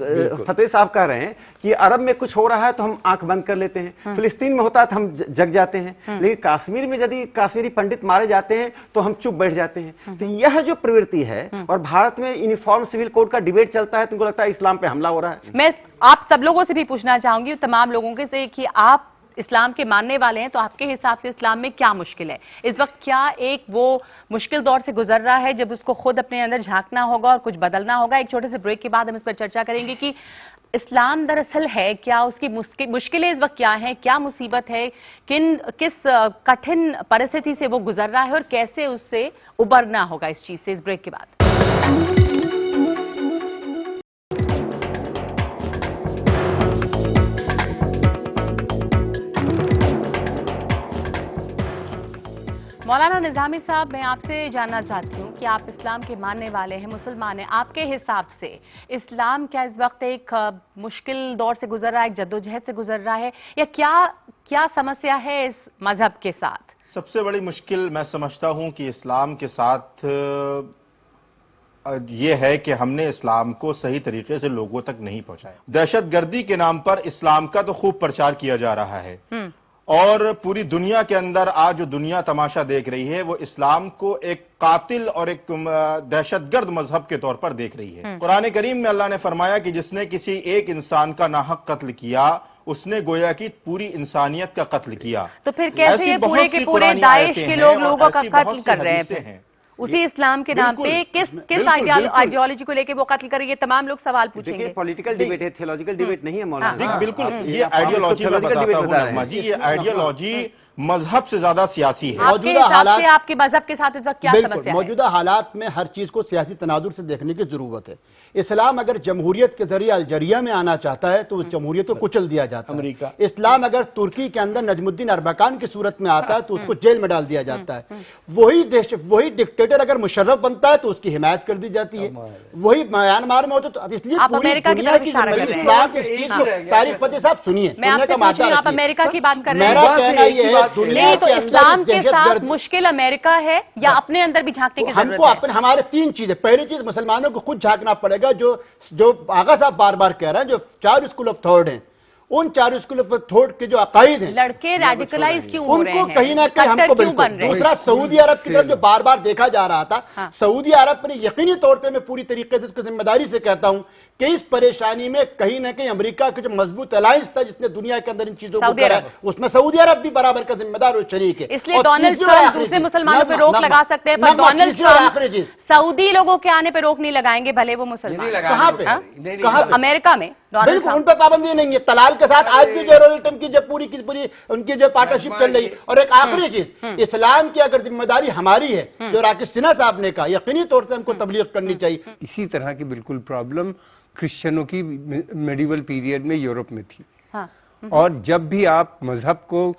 फतेह साहब कह रहे हैं कि अरब में कुछ हो रहा है तो हम आंख बंद कर लेते हैं, फिलिस्तीन में होता है तो हम जग जाते हैं, लेकिन कश्मीर में यदि कश्मीरी पंडित मारे जाते हैं तो हम चुप बैठ जाते हैं। तो यह जो प्रवृत्ति है, और भारत में यूनिफॉर्म सिविल कोड का डिबेट चलता है, तुमको लगता है इस्लाम पे हमला हो रहा है। मैं आप सब लोगों से भी पूछना चाहूंगी, तमाम लोगों के से, कि आप इस्लाम के मानने वाले हैं, तो आपके हिसाब से इस्लाम में क्या मुश्किल है इस वक्त? क्या एक वो मुश्किल दौर से गुजर रहा है जब उसको खुद अपने अंदर झांकना होगा और कुछ बदलना होगा? एक छोटे से ब्रेक के बाद हम इस पर चर्चा करेंगे कि इस्लाम दरअसल है क्या, उसकी मुश्किलें इस वक्त क्या हैं, क्या मुसीबत है, किस कठिन परिस्थिति से वो गुजर रहा है और कैसे उससे उबरना होगा इस चीज से, इस ब्रेक के बाद। मौलाना निजामी साहब, मैं आपसे जानना चाहती हूँ कि आप इस्लाम के मानने वाले हैं, मुसलमान हैं, आपके हिसाब से इस्लाम क्या इस वक्त एक मुश्किल दौर से गुजर रहा है, एक जद्दोजहद से गुजर रहा है, या क्या समस्या है इस मजहब के साथ? सबसे बड़ी मुश्किल मैं समझता हूं कि इस्लाम के साथ ये है कि हमने इस्लाम को सही तरीके से लोगों तक नहीं पहुंचाया। दहशतगर्दी के नाम पर इस्लाम का तो खूब प्रचार किया जा रहा है, और पूरी दुनिया के अंदर आज जो दुनिया तमाशा देख रही है वो इस्लाम को एक कातिल और एक दहशतगर्द मजहब के तौर पर देख रही है। कुरान करीम में अल्लाह ने फरमाया कि जिसने किसी एक इंसान का नाहक कत्ल किया, उसने गोया की पूरी इंसानियत का कत्ल किया। तो फिर कैसे ये पूरे के पूरे दाइश के लोगों का कत्ल कर रहे हैं उसी इस्लाम के नाम पे? किस आइडियोलॉजी को लेके वो कत्ल करेंगे? तमाम लोग सवाल पूछेंगे। पॉलिटिकल डिबेट है, थियोलॉजिकल डिबेट नहीं है मौलाना। बिल्कुल, ये आइडियोलॉजी मैं बताता हूं नगमा जी, ये आइडियोलॉजी मजहब से ज्यादा सियासी है। मौजूदा हालात से आपके मजहब के साथ इस वक्त क्या समस्या है? मौजूदा हालात में हर चीज को सियासी तनाजुर से देखने की जरूरत है। इस्लाम अगर जमहूरियत के जरिए अल्जीरिया में आना चाहता है तो उस जमहूरियत को कुचल दिया जाता है। अमेरिका, इस्लाम अगर तुर्की के अंदर नजमुद्दीन अरबकान की सूरत में आता है तो उसको जेल में डाल दिया जाता है। वही डिक्टेटर अगर मुशर्रफ बनता है तो उसकी हिमायत कर दी जाती है। वही म्यांमार में होता तो इसलिए आप अमेरिका की तरफ इशारा कर रहे हैं। इस्लाम की तारीफ फतेह साहब सुनिए, मैं आपसे पूछ रही हूं, आप अमेरिका की बात कर रहे हैं। मेरा कहना यह है नहीं, तो इस्लाम के साथ मुश्किल अमेरिका है या अपने अंदर भी झांकने की जरूरत है? हमको हमारे तीन चीजें, पहली चीज मुसलमानों को खुद झांकना पड़ेगा। जो आगा साहब बार बार कह रहे हैं, जो 4 स्कूल ऑफ थॉट हैं, उन 4 स्कूल ऑफ थॉट के जो अकायद हैं, लड़के रेडिकलाइज क्यों हो रहे हैं, उनको कहीं ना कहीं हमको बिल्कुल। दूसरा, सऊदी अरब की तरफ जो बार बार देखा जा रहा था, सऊदी अरब ने यकीनी तौर पे, मैं पूरी तरीके से उसकी जिम्मेदारी से कहता हूं कि इस परेशानी में कहीं ना कहीं अमेरिका का जो मजबूत अलायंस था जिसने दुनिया के अंदर इन चीजों को करा, उसमें सऊदी अरब भी बराबर का जिम्मेदार और शरीक है। इसलिए डोनाल्ड ट्रंप दूसरे मुसलमानों पर रोक लगा सकते हैं, पर डोनाल्ड ट्रंप सऊदी लोगों के आने पर रोक नहीं लगाएंगे, भले वो मुसलमान। कहां पे? अमेरिका में بالکل ان پہ پابندی نہیں ہے. تلال کے ساتھ آج بھی جو ڈونلڈ ٹرمپ کی جو پوری کی پوری ان کی جو پارٹنرشپ چل رہی ہے. اور ایک آخری چیز, اسلام کی اگر ذمہ داری ہماری ہے, جو راکش سنہا صاحب نے کہا, یقینی طور سے ہم کو تبلیغ کرنی چاہیے. اسی طرح کی بالکل پرابلم کرسچنوں کی میڈیول پیریڈ میں یورپ میں تھی. اور جب بھی آپ مذہب کو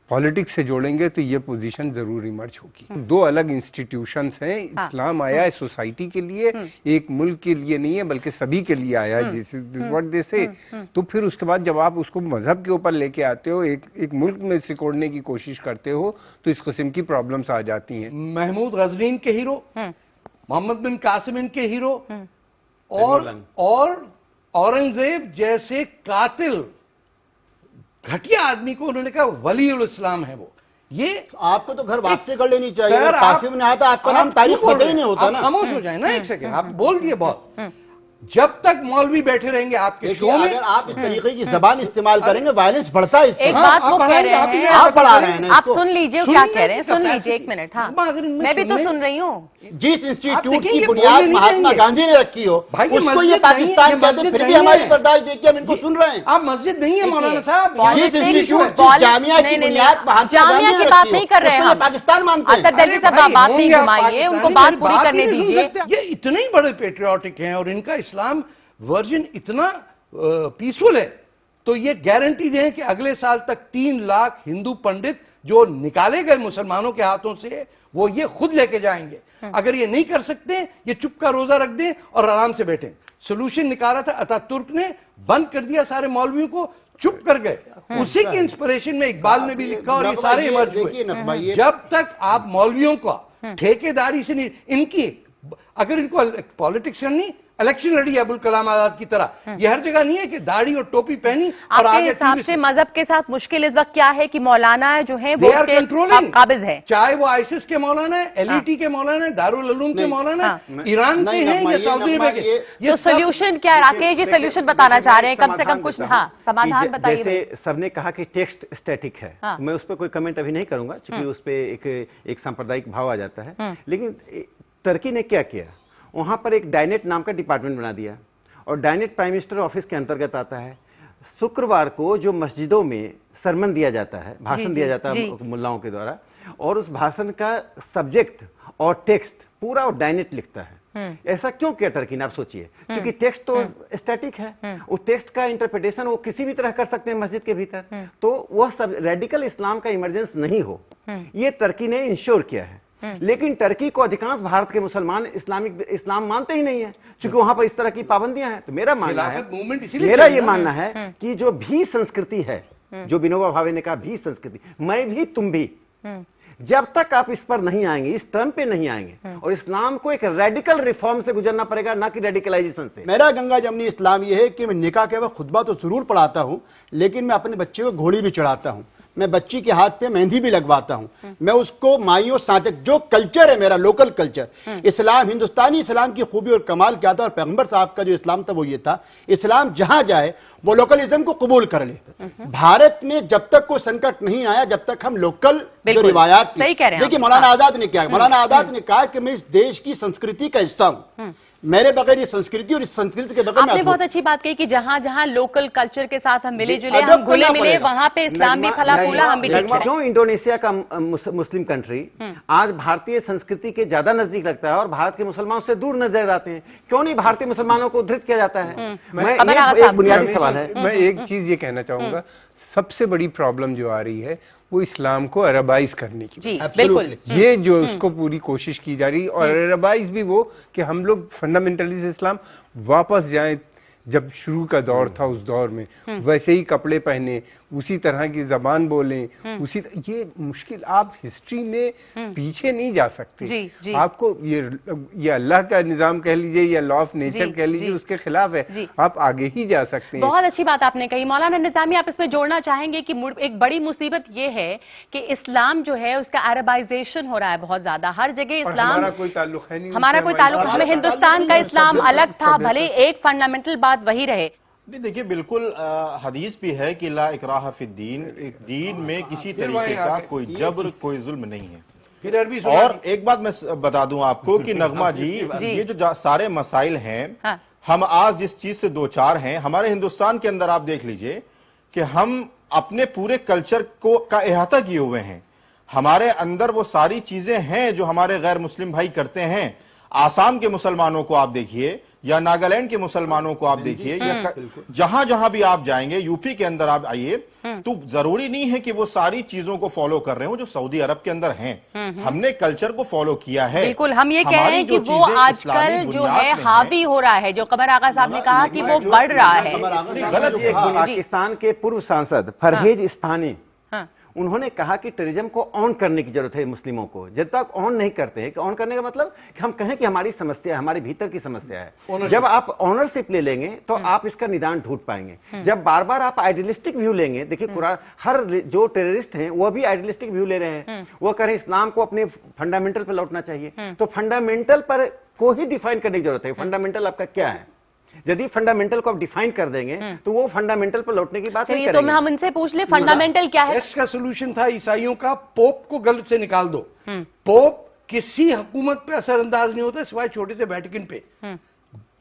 پالیٹکس سے جوڑیں گے تو یہ پوزیشن ضرور ایمرج ہوگی. دو الگ انسٹیٹیوشنز ہیں. اسلام آیا ہے سوسائٹی کے لیے, ایک ملک کے لیے نہیں ہے بلکہ سبھی کے لیے آیا ہے, واٹ دے سے. تو پھر اس کے بعد جب آپ اس کو مذہب کے اوپر لے کے آتے ہو, ایک ملک میں سکوڑنے کی کوشش کرتے ہو, تو اس قسم کی پرابلمز آ جاتی ہیں. محمود غزنین کے ہیرو, محمد بن قاسم ان کے ہیرو, اور اورنگزیب جیسے قاتل گھٹیا آدمی کو انہوں نے کہا ولی الاسلام ہے وہ. یہ آپ کو تو گھر واپسی کر لینی چاہیے. قاسم نے آیا تھا, آپ کا نام تاریخ پتہ ہی نہیں ہوتا نا. خاموش ہو جائیں نا ایک سیکنڈ, آپ بول دیے بہت. جب تک مولوی بیٹھے رہیں گے آپ کے شو میں, اگر آپ اس طریقے کی زبان استعمال کریں گے وائلنس بڑھتا ہے. ایک بات وہ کہہ رہے ہیں, آپ پڑھا رہے ہیں, آپ سن لیجئے وہ کیا کہہ رہے ہیں, سن لیجئے ایک منٹ. ہاں میں بھی تو سن رہی ہوں. جس انسٹیٹیوٹ کی بنیاد مہاتما گاندھی نے رکھی ہو اس کو یہ پاکستان کہتے ہیں, پھر بھی ہماری برداشت دیکھیے ہم ان کو سن رہے ہیں. آپ مسجد نہیں ہے مولانا صاحب, جس انسٹیٹیوٹ کی جامعہ کی بنیاد مہاتما گاندھی نے کی بات نہیں کر رہے ہیں, پاکستان مانتے ہیں. دلوی صاحب بات نہیں گھمائیے, ان کو بات پوری کرنے دیجیے. یہ اتنے ہی بڑے پیٹریوٹک ہیں اور ان کا اسلام ورژن اتنا پیسفل ہے, تو یہ گارنٹی دیں کہ اگلے سال تک 3 لاکھ ہندو پنڈت جو نکالے گئے مسلمانوں کے ہاتھوں سے وہ یہ خود لے کے جائیں گے. اگر یہ نہیں کر سکتے, یہ چپ کا روزہ رکھ دیں اور آرام سے بیٹھیں. سولوشن نکالا تھا اتا ترک نے, بند کر دیا سارے مولویوں کو, چپ کر گئے. اسی کی انسپریشن میں اقبال نے بھی لکھا اور یہ سارے ایمرج ہوئے. جب تک آپ مولویوں کو ٹھیکیداری سے نہیں, ان کی اگر ان کو پالیٹکس کرنی, الیکشن لڑی ابوالکلام آزاد کی طرح. یہ ہر جگہ نہیں ہے کہ داڑھی اور ٹوپی پہنی اور آپ کے حساب سے مذہب کے ساتھ مشکل اس وقت کیا ہے کہ مولانا جو ہیں وہ قابض ہے, چاہے وہ آئیسس کے مولانا ہے, ایل ای ٹی کے مولانا ہے, دارالعلوم کے مولانا ہے, ایران کے ہیں یا سعودی عرب کے. یہ سولوشن کیا ہے راکیش جی, سولوشن بتانا چاہ رہے ہیں کم سے کم کچھ. ہاں سمادھان بتائیے. جیسے سب نے کہا کہ ٹیکسٹ اسٹیٹک ہے, میں اس پہ کوئی کمنٹ ابھی نہیں کروں گا چونکہ اس پہ ایک سمپردائک بھاؤ آ جاتا ہے. لیکن ترکی نے کیا کیا, وہاں پر ایک ڈائنیٹ نام کا ڈپارٹمنٹ بنا دیا, اور ڈائنیٹ پرائم منسٹر آفس کے انترگت آتا ہے. شکروار کو جو مسجدوں میں سرمن دیا جاتا ہے, بھاشن دیا جاتا ہے ملاؤں کے دوارا, اور اس بھاشن کا سبجیکٹ اور ٹیکسٹ پورا ڈائنیٹ لکھتا ہے. ایسا کیوں کیا ٹرکی نے, آپ سوچئے, کیونکہ ٹیکسٹ تو اسٹیٹک ہے, اس ٹیکسٹ کا انٹرپریٹیشن وہ کسی بھی طرح کر سکتے ہیں مسجد کے بھیتر, تو وہ سب ریڈیکل اسلام کا ایمرجنس نہیں ہو, یہ ترکی نے انشور کیا ہے. لیکن ترکی کو ادھکانش بھارت کے مسلمان اسلام مانتے ہی نہیں ہیں, چونکہ وہاں پر اس طرح کی پابندیاں ہیں. تو میرا یہ ماننا ہے کہ جو بھی سنسکرتی ہے, جو ونوبا بھاوے نے کہا بھی سنسکرتی, میں بھی تم بھی, جب تک آپ اس پر نہیں آئیں گے, اس ٹرم پہ نہیں آئیں گے, اور اسلام کو ایک ریڈیکل ریفارم سے گزرنا پڑے گا, نہ کہ ریڈیکلائزیشن سے. میرا گنگا جمنی اسلام یہ ہے کہ میں نکاح کے وقت خطبہ تو ضرور پڑھاتا ہوں, لیکن میں اپنے بچے کو گھوڑی بھی چڑھاتا ہوں, میں بچی کے ہاتھ پہ مہندی بھی لگواتا ہوں, میں اس کو مائیوں سانچک جو کلچر ہے میرا لوکل کلچر, اسلام ہندوستانی اسلام کی خوبی اور کمال کیا تھا, اور پیغمبر صاحب کا جو اسلام تھا وہ یہ تھا, اسلام جہاں جائے وہ لوکلزم کو قبول کر لے. بھارت میں جب تک کوئی سنکٹ نہیں آیا جب تک ہم لوکل جو روایات تھی, دیکھیے مولانا آزاد نے کیا, مولانا آزاد نے کہا کہ میں اس دیش کی سنسکرتی کا حصہ ہوں, میرے بغیر یہ سنسکرتی اور اس سنسکرتی کے بغیر. آپ نے بہت اچھی بات کہی کہ جہاں جہاں لوکل کلچر کے ساتھ ہم ملے جلے, ہم گھلے ملے, وہاں پہ اسلام بھی پھلا پھولا, ہم بھی ٹھیک ہے. کیوں انڈونیشیا کا مسلم کنٹری آج بھارتی سنسکرتی کے زیادہ نزدیک لگتا ہے اور بھارت کے مسلمانوں سے دور نظر آتے ہیں, کیوں نہیں بھارتی مسلمانوں کو ادھت کیا جاتا ہے؟ ایک بنیادی سوال ہے. میں ایک چیز یہ کہنا چاہوں گا, سب سے بڑی پرابلم جو آ رہی ہے وہ اسلام کو عربائز کرنے کی. جی بالکل, یہ جو اس کو پوری کوشش کی جا رہی, اور عربائز بھی وہ کہ ہم لوگ فنڈامنٹلی سے اسلام واپس جائیں جب شروع کا دور تھا اس دور میں, ویسے ہی کپڑے پہنے, اسی طرح کی زبان بولیں, یہ مشکل, آپ ہسٹری میں پیچھے نہیں جا سکتے. آپ کو یہ اللہ کا نظام کہہ لیجئے یا لا آف نیچر کہہ لیجئے, اس کے خلاف ہے, آپ آگے ہی جا سکتے ہیں. بہت اچھی بات آپ نے کہی. مولانا نظامی, آپ اس میں جوڑنا چاہیں گے کہ ایک بڑی مصیبت یہ ہے کہ اسلام جو ہے اس کا عربائزیشن ہو رہا ہے بہت زیادہ, ہر جگہ اسلام, ہمارا کوئی تعلق ہے نہیں, ہمارا کوئی تعلق, ہمیں ہندوستان کا اسلام الگ تھا, بھلے ایک فنڈامنٹل بات وہی رہے. دیکھیے بالکل حدیث بھی ہے کہ لا اکراہ فی الدین, دین میں کسی طریقے کا کوئی جبر کوئی ظلم نہیں ہے. اور ایک بات میں بتا دوں آپ کو کہ نغمہ جی, یہ جو سارے مسائل ہیں ہم آج جس چیز سے دو چار ہیں، ہمارے ہندوستان کے اندر آپ دیکھ لیجئے کہ ہم اپنے پورے کلچر کا احاطہ کیے ہوئے ہیں. ہمارے اندر وہ ساری چیزیں ہیں جو ہمارے غیر مسلم بھائی کرتے ہیں. آسام کے مسلمانوں کو آپ دیکھیے یا ناگالینڈ کے مسلمانوں کو آپ دیکھیے یا جہاں جہاں بھی آپ جائیں گے، یو پی کے اندر آپ آئیے تو ضروری نہیں ہے کہ وہ ساری چیزوں کو فالو کر رہے ہوں جو سعودی عرب کے اندر ہیں. ہم نے کلچر کو فالو کیا ہے. بالکل، ہم یہ کہہ رہے ہیں کہ وہ آج کل جو ہے حاوی ہو رہا ہے، جو قمر آغا صاحب نے کہا کہ وہ بڑھ رہا ہے. غلط یہ پاکستان کے پورو سانسد فرحیج اصفہانی انہوں نے کہا کہ ٹیررزم کو آن کرنے کی ضرورت ہے مسلموں کو. جب تک آن نہیں کرتے ہیں، کہ آن کرنے کا مطلب کہ ہم کہیں کہ ہماری سمسیا ہے، ہمارے بھیتر کی سمسیا ہے. جب آپ آنرشپ لے لیں گے تو آپ اس کا نظام ڈھونڈ پائیں گے. جب بار بار آپ آئیڈیلسٹک ویو لیں گے، دیکھیے قرآن ہر جو ٹیررسٹ ہیں وہ بھی آئیڈیلسٹک ویو لے رہے ہیں. وہ کہہ رہے ہیں اسلام کو اپنے فنڈامنٹل پر لوٹنا چاہیے. تو فنڈامنٹل پر کو ہی ڈیفائن کرنے کی ضرورت ہے. فنڈامنٹل آپ کا کیا ہے؟ یدی فنڈامنٹل کو آپ ڈیفائن کر دیں گے تو وہ فنڈامنٹل پر لوٹنے کی بات نہیں کریں گے. تو ہم ان سے پوچھ لیں فنڈامنٹل کیا ہے؟ اس کا سولوشن تھا عیسائیوں کا پوپ کو گلت سے نکال دو. پوپ کسی حکومت پہ اثر انداز نہیں ہوتا سوائے چھوٹے سے ویٹیکن پہ.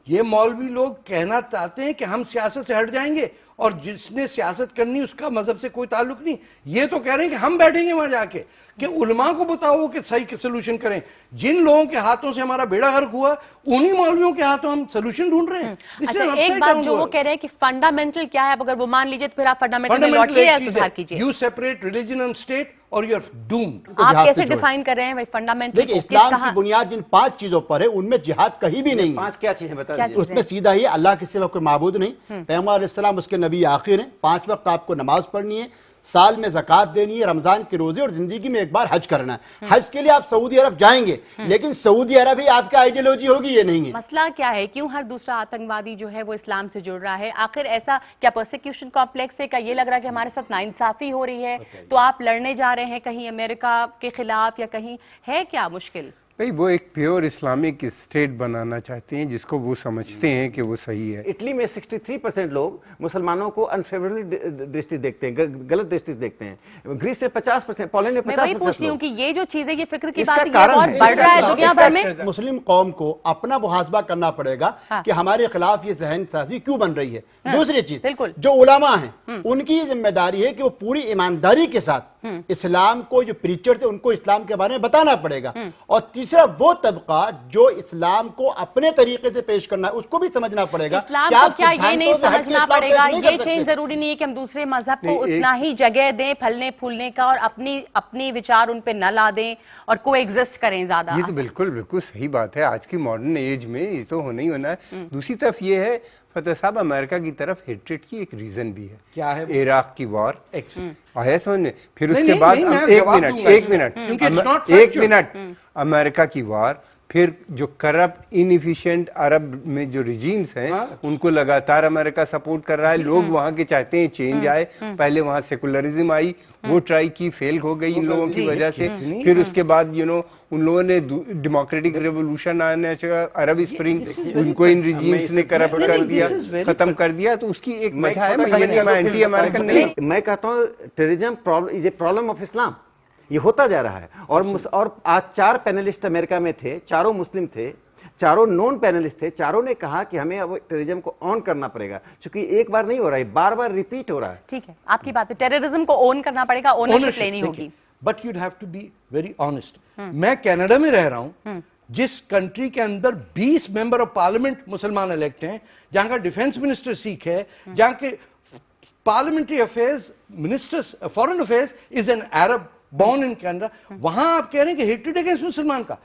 یہ مولوی لوگ کہنا چاہتے ہیں کہ ہم سیاست سے ہٹ جائیں گے اور جس نے سیاست کرنی اس کا مذہب سے کوئی تعلق نہیں. یہ تو کہہ رہے ہیں کہ ہم بیٹھیں گے وہاں جا کے کہ علماء کو بتاؤ کہ صحیح سولوشن کریں. جن لوگوں کے ہاتھوں سے ہمارا بیڑا غرق ہوا انہی مولویوں کے ہاتھوں ہم سولوشن ڈھونڈ رہے ہیں. اچھا، ایک بات جو وہ کہہ رہے ہیں کہ فنڈامنٹل کیا ہے، اگر وہ مان لیجیے تو پھر آپ فنڈامنٹل میں لوٹیے یا سدھار کیجیے. You separate religion and state اور یو آر ڈومڈ. آپ کیسے ڈیفائن کر رہے ہیں فنڈامنٹل؟ دیکھیں اسلام کی بنیاد جن 5 چیزوں پر ہے ان میں جہاد کہیں بھی نہیں. 5 کیا چیزیں بتا دیجیے. اس میں سیدھا ہی اللہ کے سوا کوئی معبود نہیں، پیغمبر علیہ السلام اس کے نبی آخر ہیں، 5 وقت آپ کو نماز پڑھنی ہے، سال میں زکوٰۃ دینی ہے، رمضان کے روزے، اور زندگی میں ایک بار حج کرنا ہے. حج کے لیے آپ سعودی عرب جائیں گے لیکن سعودی عرب ہی آپ کی آئیڈیالوجی ہوگی، یہ نہیں ہے. مسئلہ کیا ہے؟ کیوں ہر دوسرا آتنکوادی جو ہے وہ اسلام سے جڑ رہا ہے؟ آخر ایسا کیا پرسیکیوشن کمپلیکس ہے؟ کیا یہ لگ رہا ہے کہ ہمارے ساتھ ناانصافی ہو رہی ہے تو آپ لڑنے جا رہے ہیں کہیں امریکہ کے خلاف یا کہیں؟ ہے کیا مشکل؟ بھئی وہ ایک پیور اسلامک اسٹیٹ بنانا چاہتے ہیں جس کو وہ سمجھتے ہیں کہ وہ صحیح ہے. اٹلی میں 63% لوگ مسلمانوں کو انفیوریبل درسٹی دیکھتے ہیں، غلط درسٹی دیکھتے ہیں. گریس میں 50%، پولینڈ میں 50%. میں وہی پوچھ رہی ہوں کہ یہ جو چیزیں یہ فکر کی اس کا بات ہے یہ کارن بہت ہے. بڑھ رہا ہے دنیا بھر میں. مسلم قوم کو اپنا محاسبہ کرنا پڑے گا کہ ہمارے خلاف یہ ذہن سازی کیوں بن رہی ہے. دوسری چیز، بالکل جو علماء ہیں ان کی یہ ذمہ داری ہے کہ وہ پوری ایمانداری کے ساتھ اسلام کو، جو پریچر تھے ان کو اسلام کے بارے میں بتانا پڑے گا. اور تیسرا وہ طبقہ جو اسلام کو اپنے طریقے سے پیش کرنا ہے اس کو بھی سمجھنا پڑے گا. اسلام کو کیا یہ نہیں سمجھنا پڑے گا؟ یہ چینج ضروری نہیں ہے کہ ہم دوسرے مذہب کو اتنا ہی جگہ دیں پھلنے پھولنے کا اور اپنی وچار ان پہ نہ لا دیں اور کو ایگزسٹ کریں زیادہ. یہ تو بالکل صحیح بات ہے. آج کی ماڈرن ایج میں یہ تو ہونا ہی ہونا ہے. دوسری طرف یہ ہے فتح صاحب، امریکہ کی طرف ہیٹریٹ کی ایک ریزن بھی ہے. کیا ہے؟ عراق کی وار آیا سمجھنے. پھر اس کے بعد ایک منٹ امریکہ کی وار، پھر جو کرپٹ انیفیشینٹ عرب میں جو ریجیمز ہیں ان کو لگاتار امریکہ سپورٹ کر رہا ہے. لوگ وہاں کے چاہتے ہیں چینج آئے. پہلے وہاں سیکولرزم آئی، وہ ٹرائی کی، فیل ہو گئی ان لوگوں کی وجہ سے. پھر اس کے بعد ان لوگوں نے ڈیموکریٹک ریولوشن آنے چاہا، عرب اسپرنگ، ان کو ان ریجیمز نے کرپٹ کر دیا، ختم کر دیا. تو اس کی ایک وجہ ہے. میں اینٹی امریکن نہیں، میں کہتا ہوں terrorism is a problem of Islam. یہ ہوتا جا رہا ہے. اور آج 4 پینلسٹ امریکہ میں تھے، چاروں مسلم تھے، چاروں نون پینلسٹ تھے. چاروں نے کہا کہ ہمیں اب ٹیررزم کو آن کرنا پڑے گا، چونکہ ایک بار نہیں ہو رہا ہے، بار بار ریپیٹ ہو رہا ہے. ٹھیک ہے، آپ کی بات ہے. ٹیررزم کو اون کرنا پڑے گا، اونرشپ لینی ہوگی. But you'd have to be very honest. میں کینیڈا میں رہ رہا ہوں جس کنٹری کے اندر 20 ممبر آف پارلیمنٹ مسلمان الیکٹ ہیں، جہاں کا ڈیفینس منسٹر سکھ ہے، جہاں کے parliamentary affairs minister foreign affairs is an Arab born in Canada. وہاں آپ کہہ رہے ہیں کہ ہیٹریڈ اگینسٹ مسلمان کا.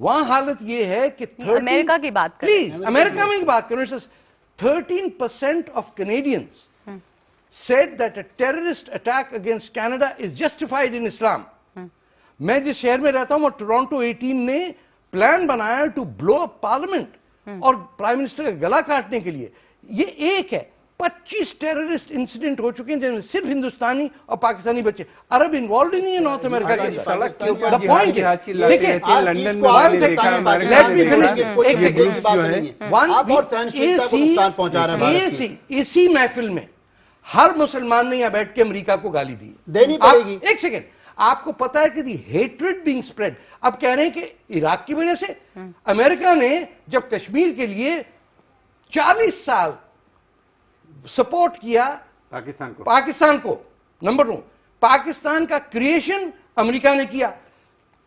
وہاں حالت یہ ہے کہ امریکہ کی بات کریں، پلیز امریکہ میں ایک بات کریں. 13% of Canadians said that a terrorist attack against Canada is justified in Islam. میں جس شہر میں رہتا ہوں وہ ٹورانٹو 18 نے پلان بنایا ٹو بلو اپ پارلیمنٹ اور پرائم منسٹر کا گلا کاٹنے کے لیے. یہ ایک ہے. 25 ٹیررسٹ انسیڈنٹ ہو چکے ہیں جن میں صرف ہندوستانی اور پاکستانی بچے. عرب انوالوڈ ہی نہیں ہے نارتھ امریکہ کے سڑک کے اوپر دیکھیں لندن میں اسی محفل میں ہر مسلمان نے یہاں بیٹھ کے امریکہ کو گالی دی دینی پڑے گی. ایک سیکنڈ، آپ کو پتا ہے کہ دی ہیٹریڈ بینگ اسپریڈ. اب کہہ رہے ہیں کہ عراق کی وجہ سے امریکہ نے جب کشمیر کے لیے 40 साल सपोर्ट किया पाकिस्तान को। नंबर 2, पाकिस्तान का क्रिएशन अमेरिका ने किया,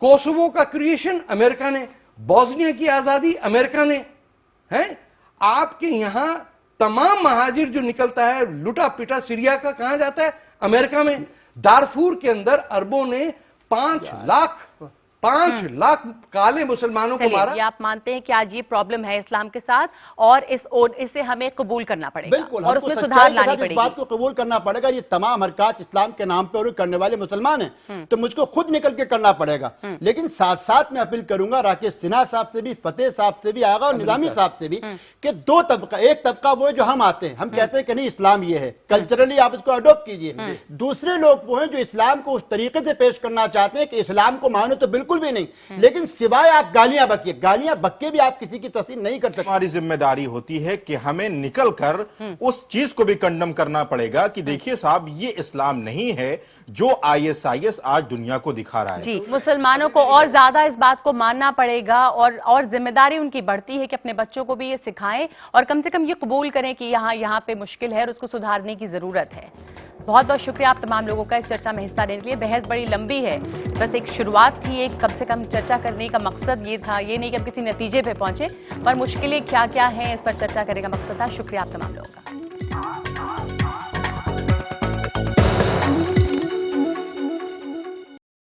कोसोवो का क्रिएशन अमेरिका ने, बोस्निया की आजादी अमेरिका ने है। आपके यहां तमाम महाजिर जो निकलता है लुटा पिटा सीरिया का, कहां जाता है? अमेरिका में। दारफूर के अंदर अरबों ने 5 लाख काले मुसलमानों को मारा। ये आप मानते हैं कि आज ये प्रॉब्लम है इस्लाम के साथ और इसे हमें कबूल करना पड़ेगा। बिल्कुल, और उसमें सुधार लानी पड़ेगी। इस बात को कबूल करना पड़ेगा। ये तमाम हरकत इस्लाम के नाम पर करने वाले मुसलमान हैं, तो मुझको खुद निकल के करना पड़ेगा। लेकिन साथ साथ मैं अपील करूंगा राकेश सिन्हा साहब से भी, फतेह साहब से भी, आगा और निजामी साहब से भी, कि 2 तबका, एक तबका वो है जो हम आते हैं, हम कहते हैं कि नहीं इस्लाम ये है, कल्चरली आप इसको अडॉप्ट कीजिए। दूसरे लोग वो हैं जो इस्लाम को उस तरीके से पेश करना चाहते हैं कि इस्लाम को मानो तो बिल्कुल भी नहीं, लेकिन सिवाय आप गालियां बकिए, गालियां बक के भी आप किसी की तस्दीक नहीं कर सकते। हमारी जिम्मेदारी होती है कि हमें निकलकर उस चीज को भी कंडम करना पड़ेगा कि देखिए साहब, ये इस्लाम नहीं है जो आईएसआईएस आज दुनिया को दिखा रहा है। जी, मुसलमानों को और ज्यादा इस बात को मानना पड़ेगा और जिम्मेदारी उनकी बढ़ती है कि अपने बच्चों को भी ये सिखाएं और कम से कम ये कबूल करें कि यहाँ पे मुश्किल है और उसको सुधारने की जरूरत है। बहुत बहुत शुक्रिया आप तमाम लोगों का इस चर्चा में हिस्सा लेने के लिए। बहस बड़ी लंबी है, बस एक शुरुआत थी, एक कम से कम चर्चा करने का मकसद ये था, ये नहीं कि हम किसी नतीजे पे पहुंचे, पर मुश्किलें क्या क्या हैं इस पर चर्चा करने का मकसद था। शुक्रिया आप तमाम लोगों का।